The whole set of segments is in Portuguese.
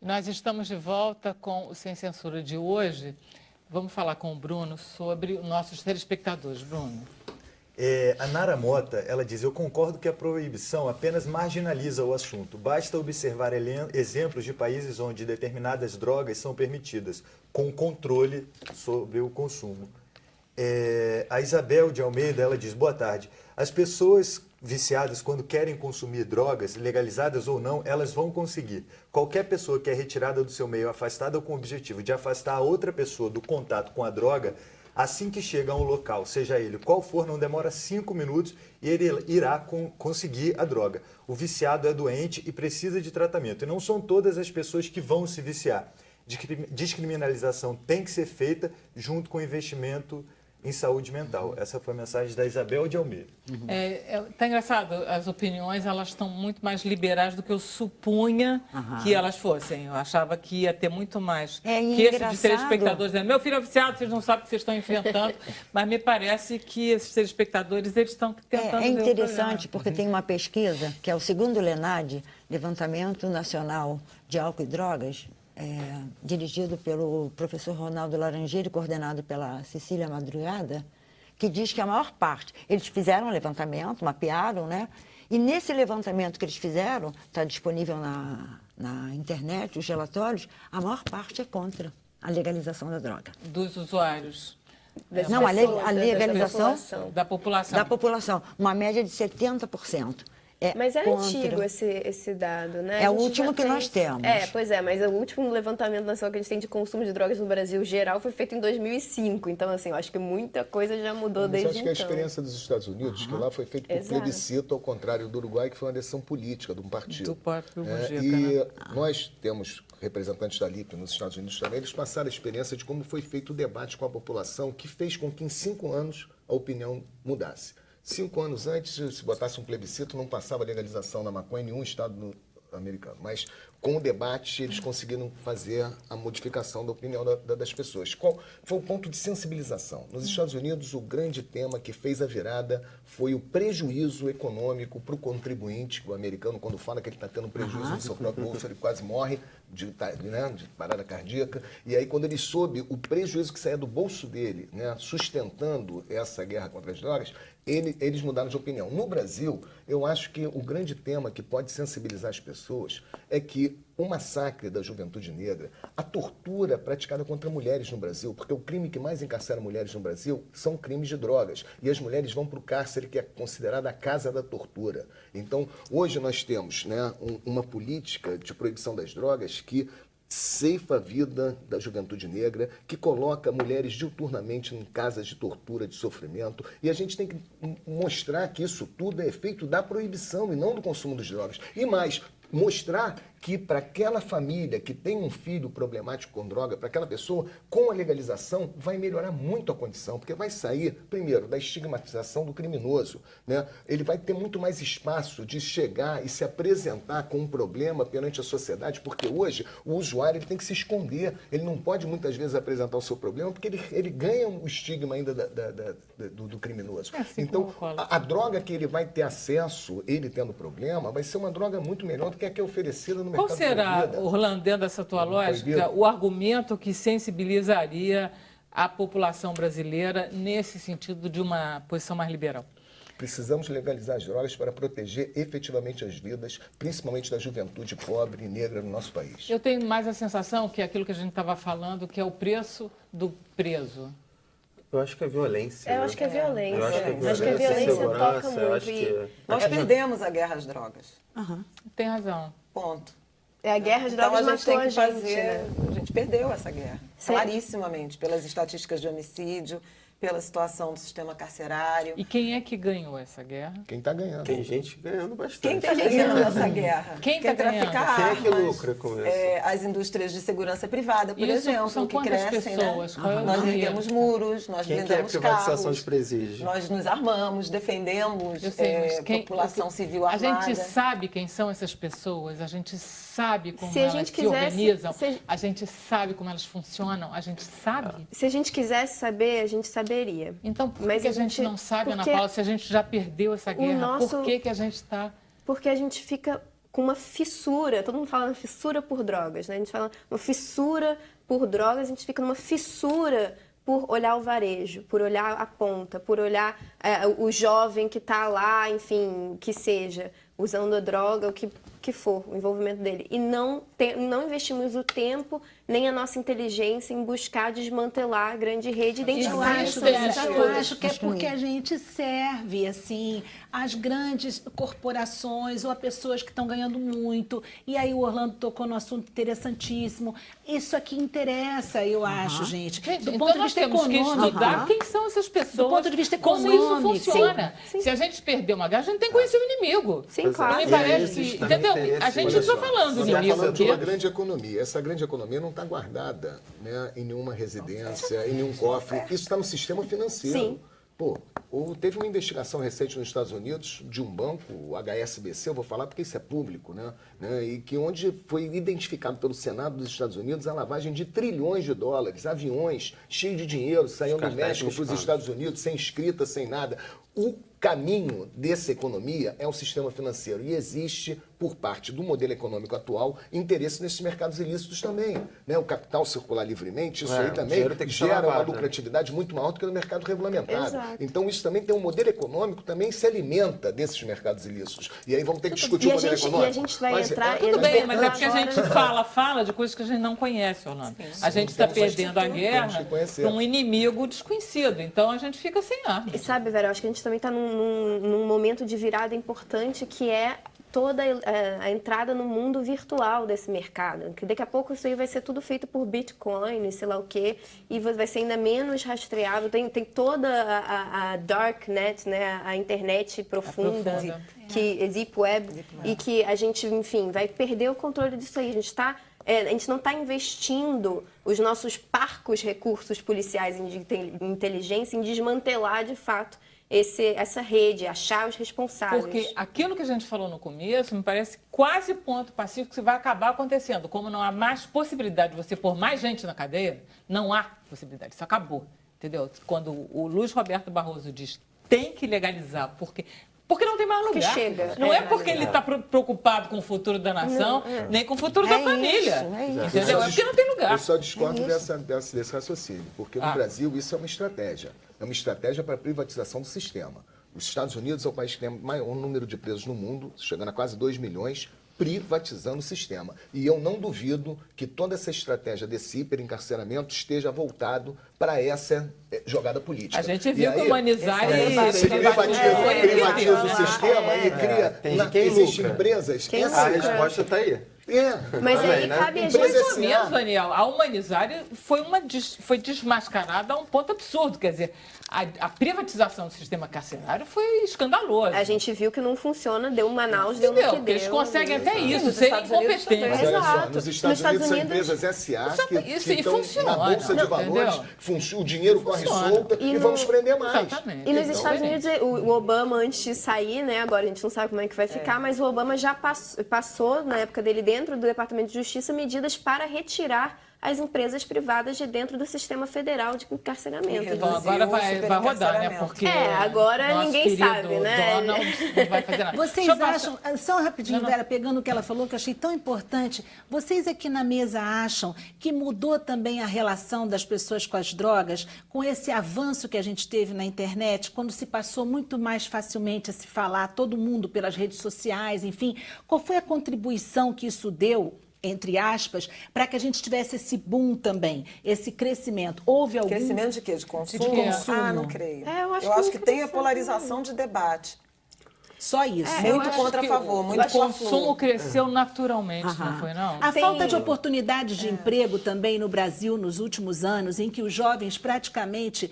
Nós estamos de volta com o Sem Censura de hoje. Vamos falar com o Bruno sobre os nossos telespectadores. Bruno. A Nara Mota, ela diz, eu concordo que a proibição apenas marginaliza o assunto. Basta observar exemplos de países onde determinadas drogas são permitidas, com controle sobre o consumo. A Isabel de Almeida, ela diz, boa tarde. As pessoas viciadas, quando querem consumir drogas, legalizadas ou não, elas vão conseguir. Qualquer pessoa que é retirada do seu meio, afastada com o objetivo de afastar a outra pessoa do contato com a droga, assim que chega a um local, seja ele qual for, não demora 5 minutos e ele irá conseguir a droga. O viciado é doente e precisa de tratamento. E não são todas as pessoas que vão se viciar. Descriminalização tem que ser feita junto com investimento em saúde mental. Essa foi a mensagem da Isabel de Almeida. Tá engraçado, as opiniões elas estão muito mais liberais do que eu supunha que elas fossem. Eu achava que ia ter muito mais queixa de telespectadores dizendo, meu filho é viciado, vocês não sabem o que vocês estão enfrentando, mas me parece que esses telespectadores eles estão tentando É interessante porque tem uma pesquisa, que é o segundo LENAD, Levantamento Nacional de Álcool e Drogas, dirigido pelo professor Ronaldo Laranjeira e coordenado pela Cecília Madrugada, que diz que a maior parte, eles fizeram um levantamento, mapearam, né? E nesse levantamento que eles fizeram, está disponível na internet, os relatórios, a maior parte é contra a legalização da droga. Dos usuários. Não, a legalização da população. Da população, uma média de 70%. Mas é antigo esse dado, né? É o último que nós temos. Pois é, mas o último levantamento nacional que a gente tem de consumo de drogas no Brasil geral foi feito em 2005. Então, assim, eu acho que muita coisa já mudou desde então. Mas acho que a experiência dos Estados Unidos, que lá foi feito por plebiscito, ao contrário do Uruguai, que foi uma decisão política de um partido. Do próprio Mujica, né? Nós temos representantes da LIP nos Estados Unidos também, eles passaram a experiência de como foi feito o debate com a população, que fez com que em 5 anos a opinião mudasse. 5 anos antes, se botasse um plebiscito, não passava legalização da maconha em nenhum estado americano. Mas, com o debate, eles conseguiram fazer a modificação da opinião das pessoas. Qual foi o ponto de sensibilização? Nos Estados Unidos, o grande tema que fez a virada foi o prejuízo econômico para o contribuinte. O americano, quando fala que ele está tendo prejuízo no seu próprio bolso, ele quase morre de parada cardíaca. E aí, quando ele soube o prejuízo que saía do bolso dele, né, sustentando essa guerra contra as drogas, eles mudaram de opinião. No Brasil, eu acho que o grande tema que pode sensibilizar as pessoas é que o massacre da juventude negra, a tortura praticada contra mulheres no Brasil, porque o crime que mais encarcera mulheres no Brasil são crimes de drogas. E as mulheres vão para o cárcere, que é considerada a casa da tortura. Então, hoje nós temos, né, uma política de proibição das drogas que ceifa a vida da juventude negra, que coloca mulheres diuturnamente em casas de tortura, de sofrimento. E a gente tem que mostrar que isso tudo é efeito da proibição e não do consumo de drogas. E mais, mostrar que para aquela família que tem um filho problemático com droga, para aquela pessoa, com a legalização, vai melhorar muito a condição, porque vai sair, primeiro, da estigmatização do criminoso, né? Ele vai ter muito mais espaço de chegar e se apresentar com um problema perante a sociedade, porque hoje o usuário ele tem que se esconder, ele não pode muitas vezes apresentar o seu problema, porque ele ganha o estigma ainda do criminoso. Então, a droga que ele vai ter acesso, ele tendo problema, vai ser uma droga muito melhor do que a que é oferecida no mercado. Qual será, Orlando, dentro dessa tua lógica, o argumento que sensibilizaria a população brasileira nesse sentido de uma posição mais liberal? Precisamos legalizar as drogas para proteger efetivamente as vidas, principalmente da juventude pobre e negra no nosso país. Eu tenho mais a sensação que é aquilo que a gente estava falando, que é o preço do preso. Eu acho que é violência. Eu acho que é violência. Eu acho que é violência, acho que a violência toca segurança, muito. Nós perdemos a guerra às drogas. Tem razão. Ponto. A guerra às Então drogas a gente tem matou que a gente, fazer. né? A gente perdeu essa guerra. Sim. Clarissimamente, pelas estatísticas de homicídio, pela situação do sistema carcerário. E quem é que ganhou essa guerra? Quem está ganhando? Tem gente ganhando bastante. Quem está ganhando essa guerra? Quem está ganhando? trafica Quem é que armas, lucra com isso? As indústrias de segurança privada, por Isso exemplo, são que quantas crescem, pessoas? né? Qual é o Nós dinheiro? erguemos muros, nós Quem quer a blindamos privatização carros, de presídios? nós nos armamos, defendemos Eu sei, mas população civil a armada. gente sabe quem são essas pessoas, a gente sabe como Se a elas gente se quisesse- organizam, se- a gente sabe como elas funcionam, a gente sabe. Se a gente quisesse saber, a gente saberia. Então, por Mas que a a gente gente- não sabe, Ana porque Paula, se a gente já perdeu essa guerra? nosso- Por que a gente está... Porque a gente fica com uma fissura, todo mundo fala fissura por drogas, né? A gente fala uma fissura por drogas, a gente fica numa fissura por olhar o varejo, por olhar a ponta, por olhar o jovem que está lá, enfim, que seja, usando a droga, o que for, o envolvimento dele. E não investimos o tempo nem a nossa inteligência em buscar desmantelar a grande rede e identificar essas pessoas. Eu acho que é porque a gente serve, assim, as grandes corporações ou a pessoas que estão ganhando muito. E aí o Orlando tocou no assunto interessantíssimo. Isso aqui interessa, eu acho, gente. Do ponto de vista econômico. Temos que estudar quem são essas pessoas, do ponto de vista como econômico. isso funciona. Sim. Se a gente perder uma guerra, a gente tem que conhecer o inimigo. Sim, claro. Me parece que, entendeu? A gente não está falando do inimigo. Falando de uma grande economia. Essa grande economia não está guardada, né, em nenhuma residência, em nenhum cofre. Isso está no sistema financeiro. Sim. Pô, teve uma investigação recente nos Estados Unidos de um banco, o HSBC, eu vou falar porque isso é público, né? E que onde foi identificado pelo Senado dos Estados Unidos a lavagem de trilhões de dólares, aviões cheios de dinheiro saindo do México para os Estados Unidos, sem escrita, sem nada. O caminho dessa economia é o sistema financeiro e existe, por parte do modelo econômico atual, interesse nesses mercados ilícitos também. Né? O capital circular livremente, isso aí também gera uma lucratividade muito maior do que no mercado regulamentado. Exato. Então isso também tem um modelo econômico, também se alimenta desses mercados ilícitos. E aí vamos ter que discutir o modelo econômico. E a gente vai entrar... Tudo bem, mas é porque a gente fala de coisas que a gente não conhece, Orlando. A gente está perdendo a guerra para um inimigo desconhecido. Então a gente fica sem arma. E sabe, Vera, eu acho que a gente também está num momento de virada importante que é toda a entrada no mundo virtual desse mercado. Que daqui a pouco isso aí vai ser tudo feito por Bitcoin e sei lá o quê, e vai ser ainda menos rastreável. Tem toda a darknet, né, a internet profunda, que é Deep Web, e que a gente, enfim, vai perder o controle disso aí. A gente não está investindo os nossos parcos recursos policiais de inteligência em desmantelar, de fato, essa rede, achar os responsáveis. Porque aquilo que a gente falou no começo me parece quase ponto pacífico que vai acabar acontecendo. Como não há mais possibilidade de você pôr mais gente na cadeia, não há possibilidade. Isso acabou, entendeu? Quando o Luiz Roberto Barroso diz tem que legalizar, porque não tem mais lugar. Chega. Não é porque ele está preocupado com o futuro da nação, nem com o futuro da família. Entendeu? É porque não tem lugar. Eu só discordo desse raciocínio, porque no Brasil isso é uma estratégia. É uma estratégia para a privatização do sistema. Os Estados Unidos é o país que tem o maior número de presos no mundo, chegando a quase 2 milhões, privatizando o sistema. E eu não duvido que toda essa estratégia desse hiperencarceramento esteja voltado para essa jogada política. A gente viu que o Manizari privatiza o sistema e cria... Existem empresas... A resposta está aí. Mas aí cabe a gente... Menos, Daniel, a Humanizari foi desmascarada a um ponto absurdo. Quer dizer, a privatização do sistema carcerário foi escandalosa. A gente viu que não funciona, deu Manaus, deu no que deu. Eles conseguem até isso, serem incompetentes. Exato. Nos Estados Unidos são empresas SA que estão na Bolsa de Valores, o dinheiro corre solta e vamos prender mais. Exatamente. E nos Estados Unidos, o Obama, antes de sair, né, agora a gente não sabe como é que vai ficar, mas o Obama já passou, na época dele, dentro do Departamento de Justiça, medidas para retirar as empresas privadas de dentro do sistema federal de encarceramento. Então agora vai rodar, né? Porque agora ninguém sabe, né? Donald não vai fazer nada. Vocês acham, só rapidinho, Vera, pegando o que ela falou, que eu achei tão importante, vocês aqui na mesa acham que mudou também a relação das pessoas com as drogas, com esse avanço que a gente teve na internet, quando se passou muito mais facilmente a se falar, todo mundo pelas redes sociais, enfim, qual foi a contribuição que isso deu, entre aspas, para que a gente tivesse esse boom também, esse crescimento? Houve algum... Crescimento de quê? De consumo? De consumo. Ah, não creio. Eu acho que tem a polarização de debate. Só isso. Muito contra a favor, muito o consumo cresceu naturalmente, não foi, não? A falta de oportunidades de emprego também no Brasil nos últimos anos, em que os jovens praticamente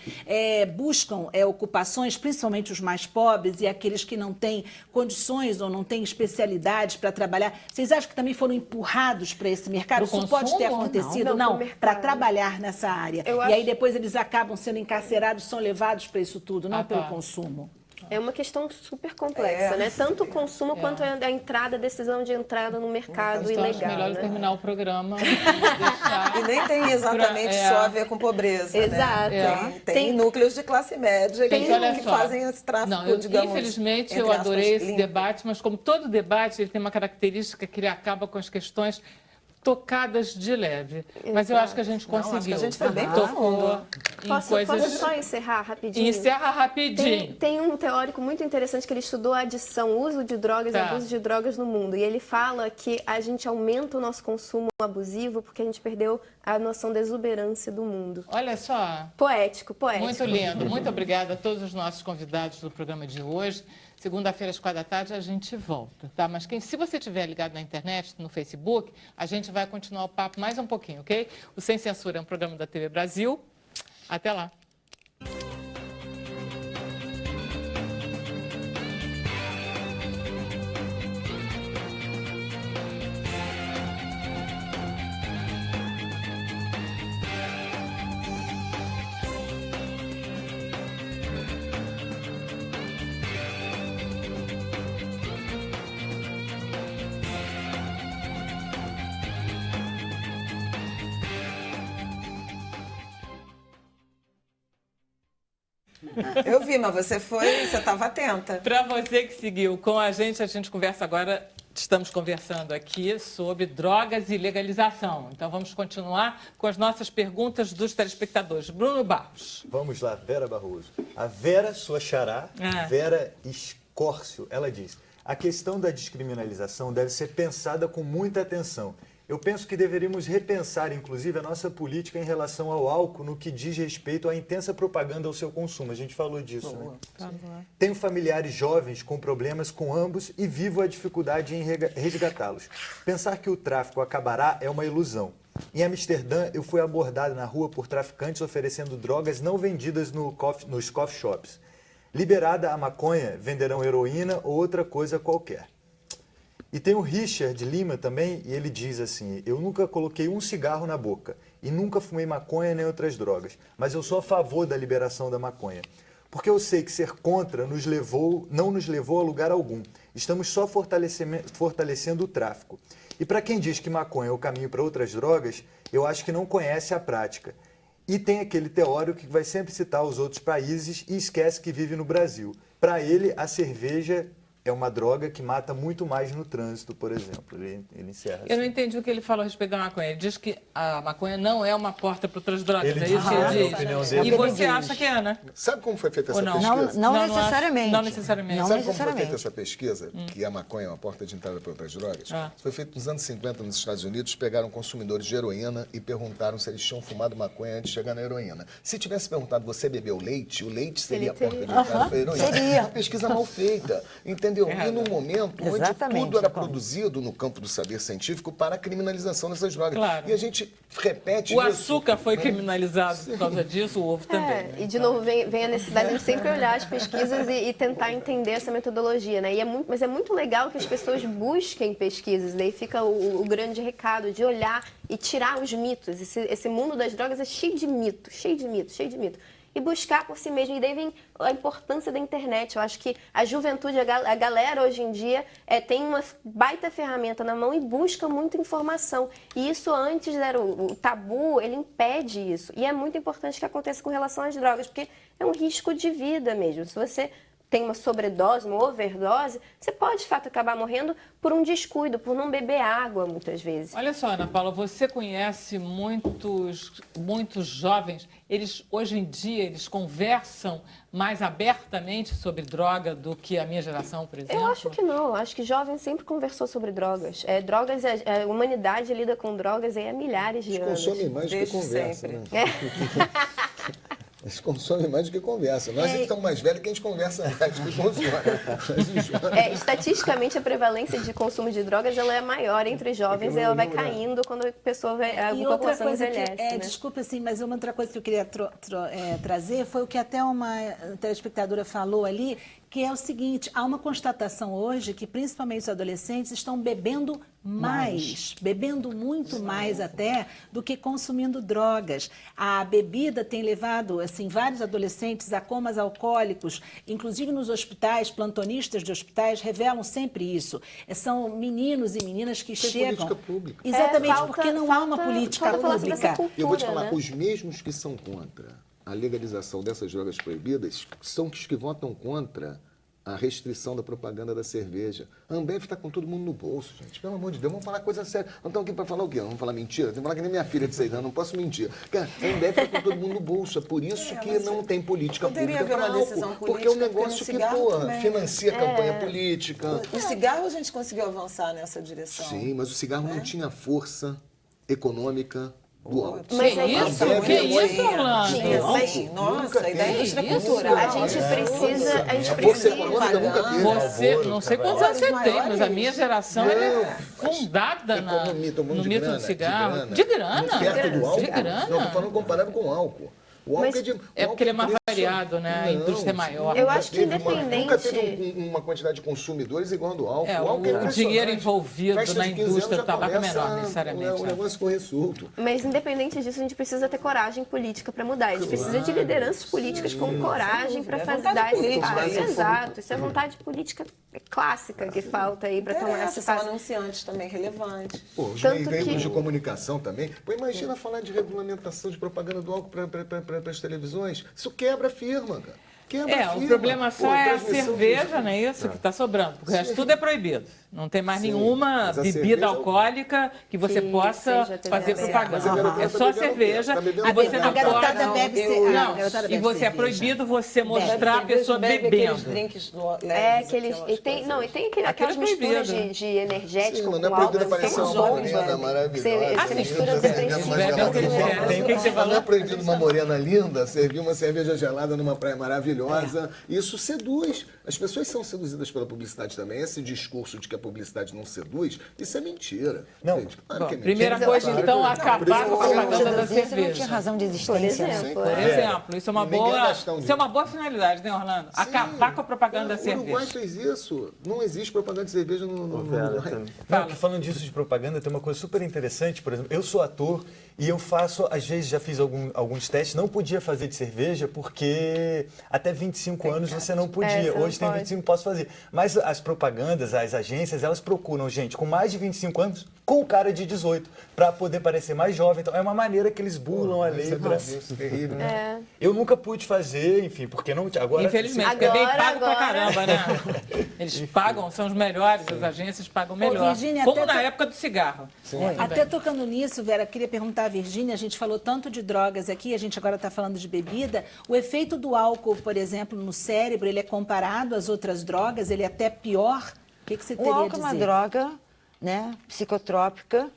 buscam ocupações, principalmente os mais pobres e aqueles que não têm condições ou não têm especialidades para trabalhar. Vocês acham que também foram empurrados para esse mercado? Isso pode ter acontecido? Não, para trabalhar nessa área. E aí depois eles acabam sendo encarcerados, são levados para isso tudo, não pelo consumo. É uma questão super complexa, né? Tanto o consumo quanto a entrada, a decisão de entrada no mercado então, ilegal. Acho melhor né? terminar o programa. E nem tem exatamente só a ver com pobreza. Exato. Né? Tem núcleos de classe média que fazem esse tráfico, digamos. Infelizmente, eu adorei esse debate, mas como todo debate, ele tem uma característica que ele acaba com as questões tocadas de leve. Exato. Mas eu acho que a gente conseguiu. Acho que a gente foi bem tocou em Posso só encerrar rapidinho? Encerra rapidinho. Tem um teórico muito interessante que ele estudou a adição, uso de drogas e abuso de drogas no mundo. E ele fala que a gente aumenta o nosso consumo abusivo porque a gente perdeu a noção da exuberância do mundo. Olha só. Poético. Muito lindo. Muito obrigada a todos os nossos convidados do programa de hoje. Segunda-feira, às 16h, a gente volta, tá? Mas se você estiver ligado na internet, no Facebook, a gente vai continuar o papo mais um pouquinho, ok? O Sem Censura é um programa da TV Brasil. Até lá. Eu vi, mas você estava atenta. Para você que seguiu com a gente conversa agora, estamos conversando aqui sobre drogas e legalização. Então vamos continuar com as nossas perguntas dos telespectadores. Bruno Barros. Vamos lá, Vera Barroso. A Vera, sua xará, Vera Escórcio, ela diz: a questão da descriminalização deve ser pensada com muita atenção. Eu penso que deveríamos repensar, inclusive, a nossa política em relação ao álcool no que diz respeito à intensa propaganda ao seu consumo. A gente falou disso, né? Tenho familiares jovens com problemas com ambos e vivo a dificuldade em resgatá-los. Pensar que o tráfico acabará é uma ilusão. Em Amsterdã, eu fui abordado na rua por traficantes oferecendo drogas não vendidas nos coffee shops. Liberada a maconha, venderão heroína ou outra coisa qualquer. E tem o Richard Lima também, e ele diz assim: eu nunca coloquei um cigarro na boca e nunca fumei maconha nem outras drogas, mas eu sou a favor da liberação da maconha. Porque eu sei que ser contra não nos levou a lugar algum. Estamos só fortalecendo o tráfico. E para quem diz que maconha é o caminho para outras drogas, eu acho que não conhece a prática. E tem aquele teórico que vai sempre citar os outros países e esquece que vive no Brasil. Para ele, a cerveja é uma droga que mata muito mais no trânsito, por exemplo. Ele encerra assim. Eu não entendi o que ele falou a respeito da maconha. Ele diz que a maconha não é uma porta para outras drogas. Ele é isso que ele diz. E você acha que é, né? Sabe como foi feita essa não? pesquisa? Não necessariamente. Não necessariamente. Sabe como foi feita essa pesquisa, que a maconha é uma porta de entrada para outras drogas? Isso foi feito nos anos 50 nos Estados Unidos, pegaram consumidores de heroína e perguntaram se eles tinham fumado maconha antes de chegar na heroína. Se tivesse perguntado, você bebeu leite? O leite seria a porta de entrada para a heroína. Seria. Uma pesquisa mal feita, entendeu? E num momento onde tudo era produzido no campo do saber científico para a criminalização dessas drogas. Claro. E a gente repete o isso. açúcar foi criminalizado por causa disso, o ovo também. Né? E, de novo, vem a necessidade de sempre olhar as pesquisas e tentar entender essa metodologia, né? Mas é muito legal que as pessoas busquem pesquisas, daí fica o grande recado de olhar e tirar os mitos. Esse mundo das drogas é cheio de mito, cheio de mito. E buscar por si mesmo. E daí vem a importância da internet. Eu acho que a juventude, a galera hoje em dia tem uma baita ferramenta na mão e busca muita informação. E isso antes era o tabu, ele impede isso. E é muito importante que aconteça com relação às drogas, porque é um risco de vida mesmo. Se você tem uma sobredose, uma overdose, você pode, de fato, acabar morrendo por um descuido, por não beber água, muitas vezes. Olha só, Ana Paula, você conhece muitos jovens, hoje em dia, eles conversam mais abertamente sobre droga do que a minha geração, por exemplo? Eu acho que não. Acho que jovem sempre conversou sobre drogas. A humanidade lida com drogas há milhares de anos. Consomem mais do que conversa, né? Eles consomem mais do que conversa. Nós que estamos mais velhos que a gente conversa mais do que consome. Estatisticamente, a prevalência de consumo de drogas ela é maior entre jovens e ela vai caindo quando a população envelhece. Né? Desculpa, assim, mas uma outra coisa que eu queria trazer foi o que até uma telespectadora falou ali, que é o seguinte: há uma constatação hoje que principalmente os adolescentes estão bebendo mais, bebendo muito mais até do que consumindo drogas. A bebida tem levado, assim, vários adolescentes a comas alcoólicos, inclusive nos hospitais, plantonistas de hospitais revelam sempre isso. São meninos e meninas que chegam... política pública. Exatamente, porque não há uma política pública. Eu vou te falar, os mesmos que são contra a legalização dessas drogas proibidas são os que votam contra a restrição da propaganda da cerveja. A Ambev está com todo mundo no bolso, gente. Pelo amor de Deus, vamos falar coisa séria. Não estamos aqui para falar o quê? Vamos falar mentira? Tem que falar que nem minha filha de 6 anos, não posso mentir. Cara, a Ambev está com todo mundo no bolso. É por isso que não tem política pública para álcool. Porque é um negócio que, financia a campanha política. No cigarro a gente conseguiu avançar nessa direção. Sim, mas o cigarro não tinha força econômica do álcool. Mas é isso, Sim, nossa, e da indústria cultural. A gente precisa Você, não sei quantos anos você tem, mas a minha geração é fundada no mito do cigarro. De grana? Perto do álcool? De grana. Não, estou falando comparado com o álcool. O álcool é porque ele é mais variado, né? A indústria é maior. Eu acho que independente... Nunca teve uma quantidade de consumidores igual a do álcool. É, o álcool o dinheiro envolvido na indústria do tabaco é menor, necessariamente. O negócio correr solto. Mas independente disso, a gente precisa ter coragem política para mudar. A gente precisa de lideranças políticas com coragem para dar esse passo. Exato. Isso é vontade política clássica que falta aí para tomar essa são fase. anunciantes também relevantes. Pô, os veículos de comunicação também. Pô, imagina falar de regulamentação de propaganda do álcool para as televisões. Isso quebra a firma, cara. O problema só é a cerveja, não é isso? Que está sobrando. Porque o resto tudo é proibido. Não tem mais nenhuma bebida alcoólica que você possa fazer propaganda. É só cerveja. E você não pode. E você é proibido você mostrar a pessoa bebendo. E tem aquelas misturas de energético com álcool. Não é proibido aparecer uma morena maravilhosa. Você mistura depressiva. Não é proibido uma morena linda servir uma cerveja gelada numa praia maravilhosa. Isso seduz. As pessoas são seduzidas pela publicidade também. Esse discurso de que a publicidade não seduz, isso é mentira. Não. Gente, claro que é primeira mentira. coisa, então, acabar com a propaganda da cerveja. Não tinha razão de existência. Por exemplo, isso é uma boa finalidade, né, Orlando? Acabar com a propaganda da cerveja. O Uruguai fez isso. Não existe propaganda de cerveja no Uruguai. Falando disso de propaganda, tem uma coisa super interessante. Por exemplo, eu sou ator e eu faço, às vezes já fiz alguns testes, não podia fazer de cerveja porque até 25 anos você não podia. Hoje tem 25, posso fazer. Mas as propagandas, as agências, elas procuram gente com mais de 25 anos com cara de 18 para poder parecer mais jovem. Então é uma maneira que eles burlam a lei. Terrível, né? Eu nunca pude fazer, enfim, porque não... Agora, infelizmente, porque é bem pago pra caramba, né? Eles pagam, são os melhores, as agências pagam melhor. Virgínia, como na época do cigarro. Até tocando nisso, Vera, queria perguntar à Virgínia, a gente falou tanto de drogas aqui, a gente agora está falando de bebida. O efeito do álcool, por exemplo, no cérebro, ele é comparado às outras drogas? Ele é até pior? O que você teria a dizer? O álcool é uma droga, né, psicotrópica,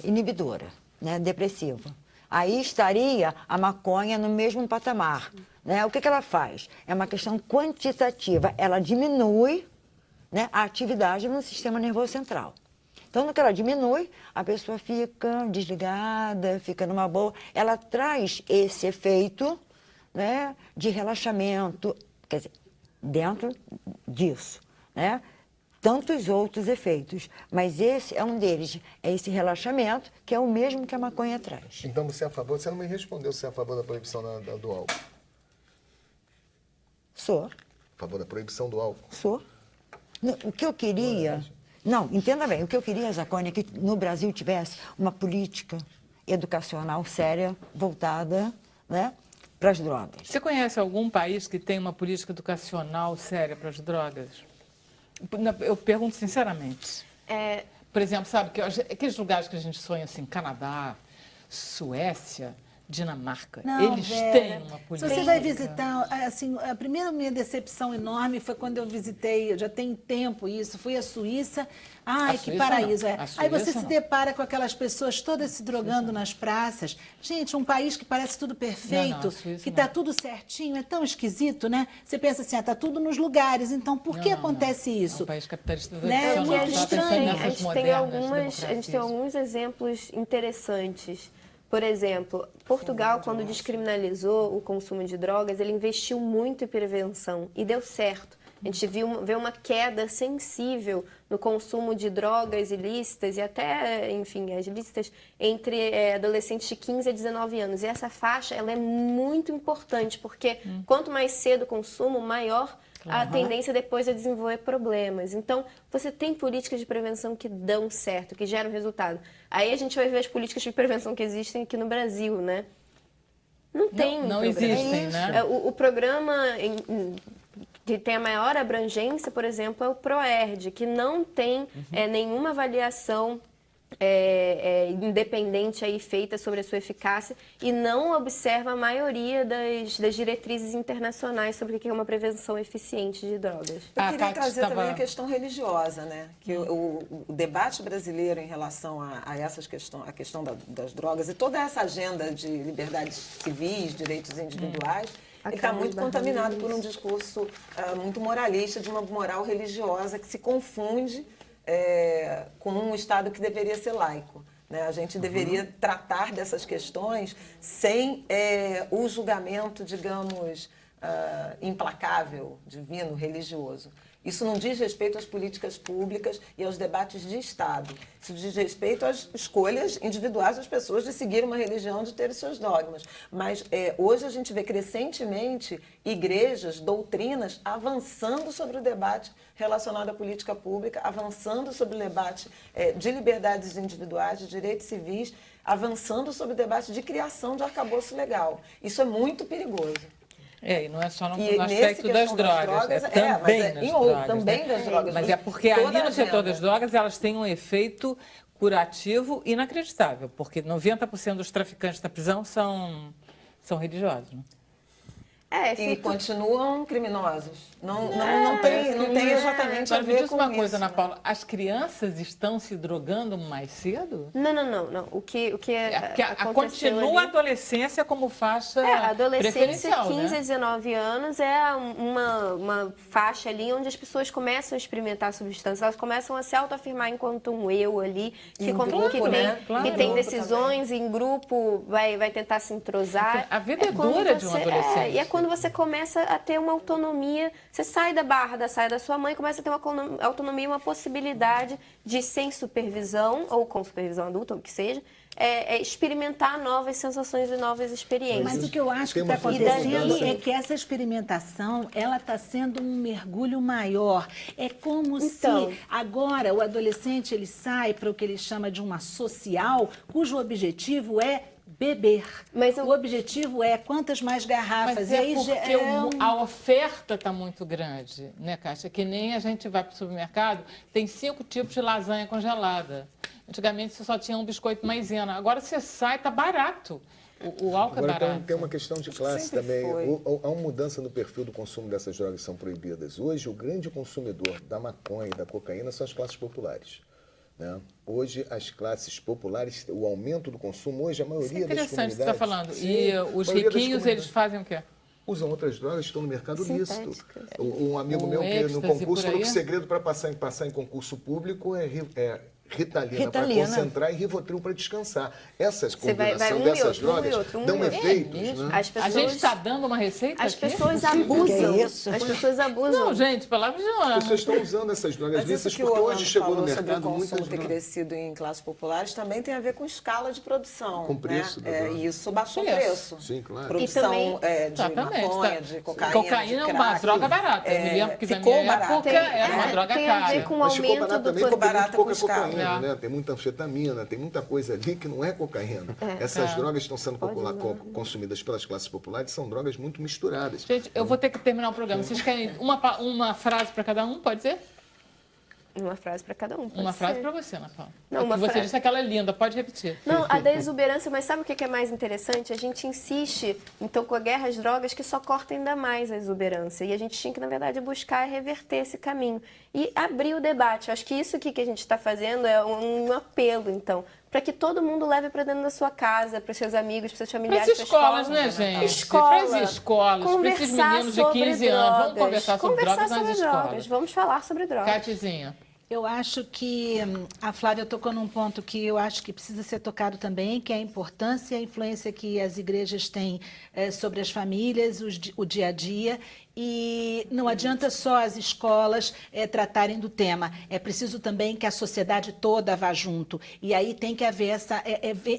inibidora, né, depressiva. Aí estaria a maconha no mesmo patamar. Né? O que ela faz? É uma questão quantitativa. Ela diminui, né, a atividade no sistema nervoso central. Então, no que ela diminui, a pessoa fica desligada, fica numa boa. Ela traz esse efeito, né, de relaxamento, quer dizer, dentro disso, né? Tantos outros efeitos, mas esse é um deles, é esse relaxamento, que é o mesmo que a maconha traz. Então você é a favor, você não me respondeu se é a favor da proibição do álcool. Sou. A favor da proibição do álcool. Sou. O que eu queria... Não, entenda bem, o que eu queria, Zacone, é que no Brasil tivesse uma política educacional séria, voltada, né, para as drogas. Você conhece algum país que tem uma política educacional séria para as drogas? Eu pergunto sinceramente. Por exemplo, sabe, aqueles lugares que a gente sonha assim, Canadá, Suécia, Dinamarca, eles têm uma política. Se você vai visitar, assim, a primeira minha decepção enorme foi quando eu visitei, já tem tempo isso, fui à Suíça. Ai, que paraíso, Aí você se depara com aquelas pessoas todas se drogando nas praças. Gente, um país que parece tudo perfeito, que está tudo certinho, é tão esquisito, né? Você pensa assim, está tudo nos lugares, então por que acontece isso? É um país capitalista, né? É muito estranho. A gente tem alguns exemplos interessantes. Por exemplo, Portugal, quando descriminalizou o consumo de drogas, ele investiu muito em prevenção e deu certo. A gente vê uma queda sensível no consumo de drogas ilícitas e até, enfim, as ilícitas entre adolescentes de 15 a 19 anos. E essa faixa, ela é muito importante, porque quanto mais cedo o consumo, maior a tendência depois é desenvolver problemas. Então, você tem políticas de prevenção que dão certo, que geram resultado. Aí a gente vai ver as políticas de prevenção que existem aqui no Brasil, né? Não tem não existem, né? O programa que tem a maior abrangência, por exemplo, é o PROERD, que não tem nenhuma avaliação independente aí feita sobre a sua eficácia e não observa a maioria das diretrizes internacionais sobre o que é uma prevenção eficiente de drogas. Eu queria trazer também a questão religiosa, né? Que o debate brasileiro em relação a essas questões, a questão das drogas e toda essa agenda de liberdades civis, direitos individuais, ele está muito contaminado por um discurso muito moralista, de uma moral religiosa que se confunde com um Estado que deveria ser laico. Né? A gente deveria tratar dessas questões sem o julgamento, digamos, implacável, divino, religioso. Isso não diz respeito às políticas públicas e aos debates de Estado. Isso diz respeito às escolhas individuais das pessoas de seguir uma religião, de ter os seus dogmas. Mas hoje a gente vê crescentemente igrejas, doutrinas avançando sobre o debate relacionado à política pública, avançando sobre o debate de liberdades individuais, de direitos civis, avançando sobre o debate de criação de arcabouço legal. Isso é muito perigoso. E não é só no aspecto das drogas, também das drogas. Mas é porque ali no setor das drogas elas têm um efeito curativo inacreditável, porque 90% dos traficantes da prisão são religiosos, né? E continuam criminosos. Não tem exatamente a ver com isso. Me diz uma coisa, Ana Paula, as crianças estão se drogando mais cedo? Não. O que continua a adolescência como faixa a adolescência, 15 né? a 19 anos, é uma faixa ali onde as pessoas começam a experimentar substâncias, elas começam a se autoafirmar enquanto um eu ali, que tem decisões em grupo, vai tentar se entrosar. A vida é dura de um adolescente. E é quando você começa a ter uma autonomia, você sai da barra da saia da sua mãe, começa a ter uma autonomia, uma possibilidade de, sem supervisão, ou com supervisão adulta, ou o que seja, experimentar novas sensações e novas experiências. Mas o que eu acho que está acontecendo é que essa experimentação, ela está sendo um mergulho maior. É como se agora o adolescente ele sai para o que ele chama de uma social, cujo objetivo é beber. Mas o objetivo é quantas mais garrafas. Mas porque a oferta está muito grande, né, Cássia? Que nem a gente vai para o supermercado, tem 5 tipos de lasanha congelada. Antigamente você só tinha um biscoito maisena. Agora você sai, está barato. O álcool é barato. Tem uma questão de classe também. Há uma mudança no perfil do consumo dessas drogas que são proibidas. Hoje, o grande consumidor da maconha e da cocaína são as classes populares. Né? Hoje, as classes populares, o aumento do consumo, hoje a maioria das comunidades... Isso é interessante, você está falando. E os riquinhos, eles fazem o quê? Usam outras drogas, estão no mercado lícito. Um amigo meu que no concurso falou que o segredo para passar em concurso público é Ritalina para concentrar e Rivotril para descansar. Essas combinação dessas drogas dão efeitos. Né? A gente está dando uma receita As pessoas abusam. As pessoas abusam. Não, gente, palavra de honra. As pessoas estão usando essas drogas lícitas porque hoje chegou no mercado muitas drogas. Ter crescido em classes populares também tem a ver com escala de produção. Com preço. Né? E isso baixou o preço. Sim, claro. Produção de maconha, de cocaína, cocaína é uma droga barata. Eu me lembro que ficou na minha época era uma droga tem cara. A ver com o Mas ficou aumento barato do também, porque tem muito pouca cocaína. É. Tem muita anfetamina, tem muita coisa ali que não é cocaína. Essas drogas que estão sendo consumidas pelas classes populares são drogas muito misturadas. Gente, eu vou ter que terminar o programa. Vocês querem uma frase para cada um? Pode ser? Uma frase para cada um. Uma frase para você, Ana Paula. Não, você disse que ela é linda, pode repetir. Não, a da exuberância, mas sabe o que é mais interessante? A gente insiste, então, com a guerra às drogas, que só corta ainda mais a exuberância. E a gente tinha que, na verdade, buscar reverter esse caminho. E abrir o debate. Eu acho que isso aqui que a gente está fazendo é um apelo, então, para que todo mundo leve para dentro da sua casa, para os seus amigos, para os seus familiares. Para as escolas, né, gente? Para as escolas, para esses meninos de 15 anos. Vamos conversar sobre drogas nas escolas. Vamos falar sobre drogas. Catizinha. Eu acho que a Flávia tocou num ponto que eu acho que precisa ser tocado também, que é a importância e a influência que as igrejas têm sobre as famílias, o dia a dia. E não adianta só as escolas tratarem do tema, é preciso também que a sociedade toda vá junto. E aí tem que haver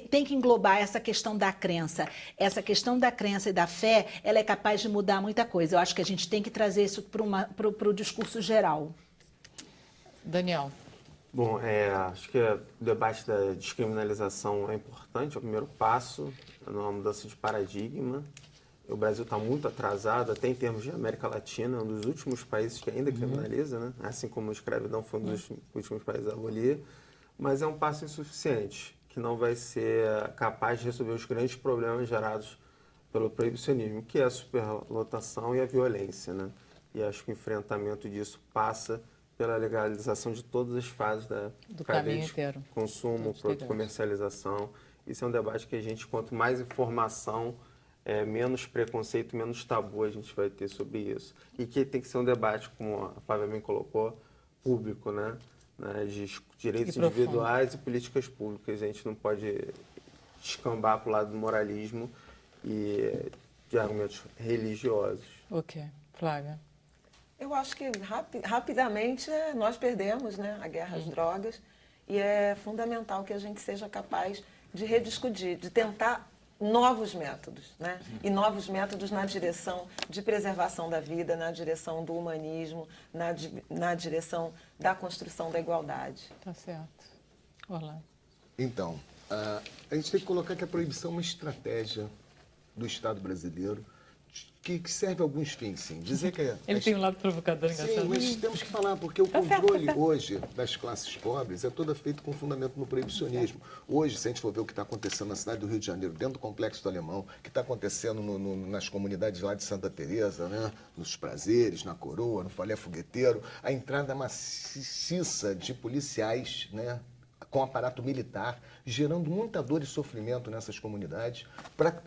tem que englobar essa questão da crença. Essa questão da crença e da fé, ela é capaz de mudar muita coisa. Eu acho que a gente tem que trazer isso para o discurso geral. Daniel. Bom, acho que o debate da descriminalização é importante, é o primeiro passo numa mudança de paradigma. O Brasil está muito atrasado, até em termos de América Latina, um dos últimos países que ainda criminaliza, né? Assim como a escravidão foi um dos últimos países a abolir, mas é um passo insuficiente, que não vai ser capaz de resolver os grandes problemas gerados pelo proibicionismo, que é a superlotação e a violência, né? E acho que o enfrentamento disso passa pela legalização de todas as fases do cadeia de inteiro. Consumo, comercialização. Isso é um debate que a gente, quanto mais informação, menos preconceito, menos tabu a gente vai ter sobre isso. E que tem que ser um debate, como a Flávia bem colocou, público, né? De direitos individuais e políticas públicas. A gente não pode descambar para o lado do moralismo e de argumentos religiosos. Ok. Flávia. Eu acho que rapidamente nós perdemos, né, a guerra às drogas, e é fundamental que a gente seja capaz de rediscutir, de tentar novos métodos, né? E novos métodos na direção de preservação da vida, na direção do humanismo, na direção da construção da igualdade. Tá certo. Orlando. Então, a gente tem que colocar que a proibição é uma estratégia do Estado brasileiro que serve a alguns fins, sim. Dizer que Ele tem um lado provocador engraçado. Sim, mas temos que falar, porque o controle hoje das classes pobres é todo feito com fundamento no proibicionismo. Hoje, se a gente for ver o que está acontecendo na cidade do Rio de Janeiro, dentro do Complexo do Alemão, o que está acontecendo nas comunidades lá de Santa Teresa, né? Nos Prazeres, na Coroa, no Falé Fogueteiro, a entrada maciça de policiais, né? Com aparato militar, gerando muita dor e sofrimento nessas comunidades, para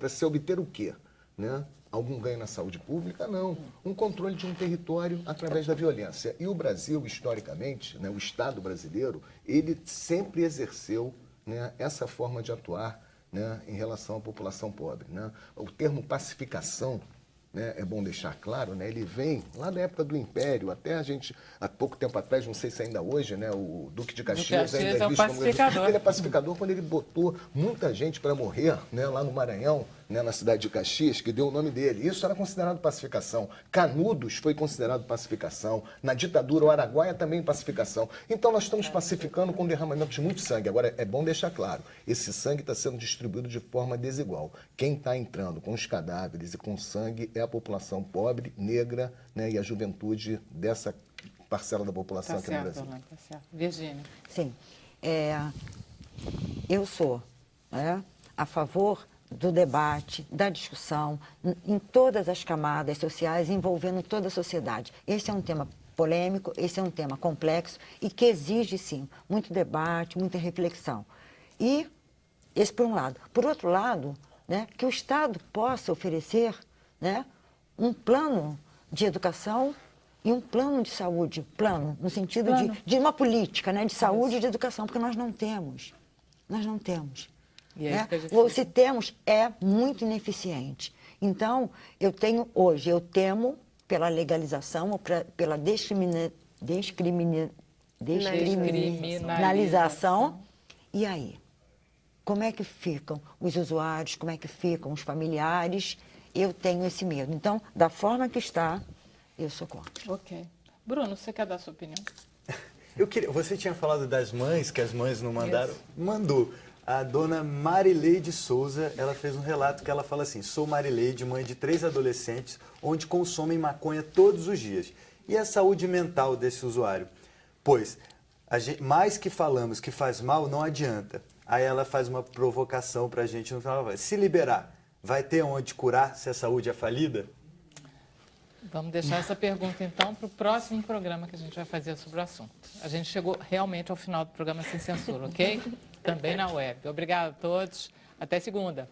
se obter o quê? Né? Algum ganho na saúde pública? Não. Um controle de um território através da violência. E o Brasil, historicamente, né, o Estado brasileiro, ele sempre exerceu, né, essa forma de atuar, né, em relação à população pobre. Né? O termo pacificação, né, é bom deixar claro, né, ele vem lá da época do Império, até a gente, há pouco tempo atrás, não sei se ainda hoje, né, o Duque de Caxias ainda é um pacificador. Ele é pacificador quando ele botou muita gente para morrer, né, lá no Maranhão, né, na cidade de Caxias, que deu o nome dele. Isso era considerado pacificação. Canudos foi considerado pacificação. Na ditadura, o Araguaia também pacificação. Então, nós estamos pacificando com derramamento de muito sangue. Agora, é bom deixar claro, esse sangue está sendo distribuído de forma desigual. Quem está entrando com os cadáveres e com sangue é a população pobre, negra, né, e a juventude dessa parcela da população aqui no Brasil. Tá certo. Virgínia. Sim. Eu sou, né, a favor do debate, da discussão, em todas as camadas sociais, envolvendo toda a sociedade. Esse é um tema polêmico, esse é um tema complexo e que exige, sim, muito debate, muita reflexão. E esse por um lado. Por outro lado, né, que o Estado possa oferecer, né, um plano de educação e um plano de saúde, no sentido de uma política, né, de saúde e de educação, porque nós não temos. Nós não temos. Ou se temos, é muito ineficiente. Então, eu temo pela legalização ou pela descriminalização. E aí? Como é que ficam os usuários, como é que ficam os familiares? Eu tenho esse medo. Então, da forma que está, eu sou contra. Ok. Bruno, você quer dar a sua opinião? Você tinha falado das mães, que as mães não mandaram? Isso. Mandou. A dona Marileide Souza, ela fez um relato que ela fala assim: sou Marileide, mãe de 3 adolescentes, onde consomem maconha todos os dias. E a saúde mental desse usuário? Pois, mais que falamos que faz mal, não adianta. Aí ela faz uma provocação pra gente no final: se liberar, vai ter onde curar se a saúde é falida? Vamos deixar essa pergunta, então, para o próximo programa que a gente vai fazer sobre o assunto. A gente chegou realmente ao final do programa Sem Censura, ok? Também na web. Obrigada a todos. Até segunda.